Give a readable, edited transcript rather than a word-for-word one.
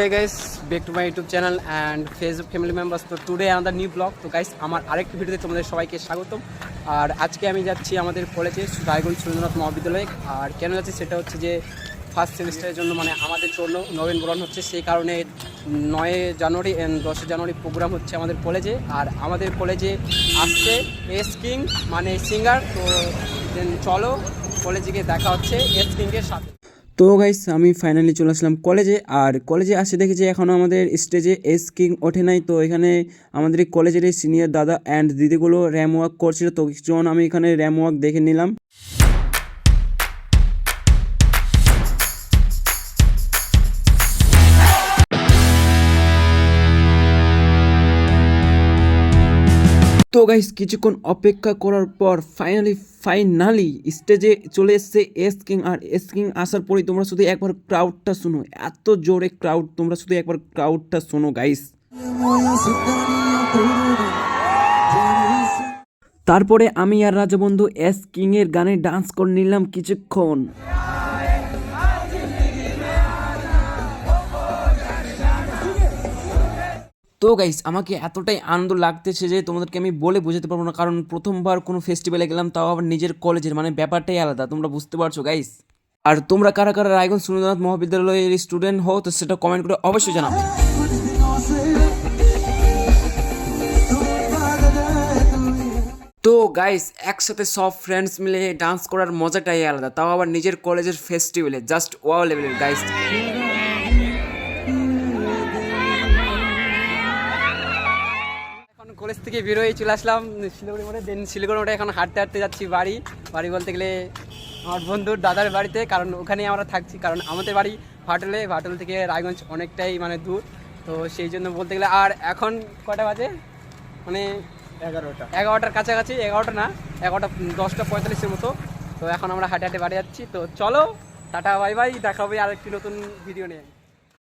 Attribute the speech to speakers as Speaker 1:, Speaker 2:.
Speaker 1: Hi guys, back to my YouTube channel and Facebook family members. So today another new vlog. তো guys আমার আরেকটি ভিডিওতে তোমাদের সবাইকে স্বাগতম। আর আজকে আমি যাচ্ছি আমাদের কলেজে রায়গঞ্জ সুরেন্দ্রনাথ মহাবিদ্যালয়ে। আর কেন যাচ্ছি সেটা হচ্ছে যে ফার্স্ট সেমিস্টারের জন্য মানে আমাদের জন্য নবীনবরণ হচ্ছে, সেই কারণে 9 জানুয়ারি এন্ড 10 জানুয়ারি প্রোগ্রাম হচ্ছে আমাদের কলেজে। আর আমাদের কলেজে আসছে এস কিং মানে সিঙ্গার। তো দেন চলো কলেজে গিয়ে দেখা হচ্ছে এস কিংয়ের সাথে। তো গাইস আমি ফাইনালি চলে আসলাম কলেজে। আর কলেজে আসে দেখি যে এখনও আমাদের স্টেজে এস কিং ওঠে নাই। তো এখানে আমাদের এই কলেজের এই সিনিয়র দাদা অ্যান্ড দিদিগুলো র্যাম ওয়াক করছিল, তো কিছুক্ষণ আমি এখানে র্যাম ওয়াক দেখে নিলাম। তো গাইস কিছুক্ষণ অপেক্ষা করার পর ফাইনালি স্টেজে চলে এসছে এস কিং। আর এস কিং আসার পরেই তোমরা শুধু একবার ক্রাউডটা শোনো, এত জোরে ক্রাউড, তোমরা শুধু একবার ক্রাউডটা শোনো গাইস। তারপরে আমি আর রাজবন্ধু এস কিং এর গানে ডান্স করে নিলাম কিছুক্ষণ। তো গাইস আমাকে এতটাই আনন্দ লাগতেছে যে তোমাদেরকে আমি বলে বোঝাতে পারবো না, কারণ প্রথমবার কোনো ফেস্টিভ্যালে গেলাম, তাও আবার নিজের কলেজের, মানে ব্যাপারটাই আলাদা, তোমরা বুঝতে পারছো গাইস। আর তোমরা কারা কারা রায়গঞ্জ সুরেন্দ্রনাথ মহাবিদ্যালয়ের স্টুডেন্ট হও তো সেটা কমেন্ট করে অবশ্যই জানাবে। তো গাইস একসাথে সব ফ্রেন্ডস মিলে ডান্স করার মজাটাই আলাদা, তাও আবার নিজের কলেজের ফেস্টিভ্যালে, জাস্ট ওয়াও লেভেলের গাইস। কলেজ থেকে বেরোয় চলে আসলাম শিলিগুড়ি মোড়ে। দেন শিলিগুড়ি মোড়ে এখন হাঁটতে হাঁটতে যাচ্ছি বাড়ি বলতে গেলে আমার বন্ধুর দাদার বাড়িতে, কারণ ওখানেই আমরা থাকছি। কারণ আমাদের বাড়ি ভাটল থেকে রায়গঞ্জ অনেকটাই মানে দূর, তো সেই জন্য বলতে গেলে। আর এখন কটা বাজে মানে 11টার কাছাকাছি, 11টা না 11টা 10টা 45-এর মতো। তো এখন আমরা হাঁটে হাঁটে বাড়ি যাচ্ছি। তো চলো টাটা বাই বাই, দেখা হবে আরেকটি নতুন ভিডিও নিয়ে।